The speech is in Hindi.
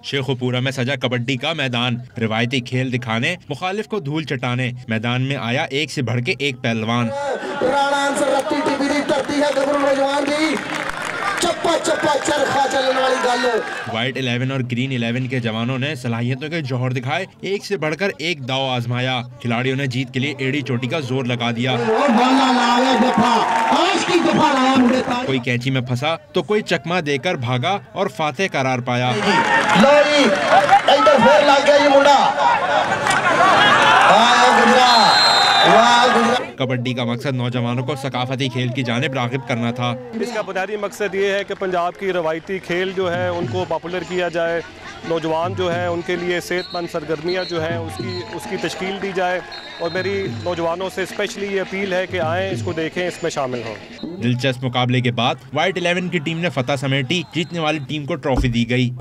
शेखुपुरा में सजा कबड्डी का मैदान, रिवायती खेल दिखाने मुखालिफ को धूल चटाने मैदान में आया एक से बढ़ के एक पहलवान। चप्पा चप्पा चरखा चलने वाली गालों। व्हाइट 11 और ग्रीन 11 के जवानों ने सलाहियतों के जौहर दिखाए, एक से बढ़कर एक दाव आजमाया। खिलाड़ियों ने जीत के लिए एड़ी चोटी का जोर लगा दिया। कोई कैंची में फंसा तो कोई चकमा देकर भागा और फातेह करार पाया। कबड्डी का मकसद नौजवानों को सकाफती खेल की जानिब राग़िब करना था। इसका बुनियादी मकसद ये है कि पंजाब की रवायती खेल जो है उनको पॉपुलर किया जाए, नौजवान जो है उनके लिए सेहतमंद सरगर्मियाँ जो हैं उसकी तश्कील दी जाए। और मेरी नौजवानों से स्पेशली ये अपील है कि आएँ, इसको देखें, इसमें शामिल हों। दिलचस्प मुकाबले के बाद व्हाइट 11 की टीम ने फतह समेटी, जीतने वाली टीम को ट्रॉफी दी गई।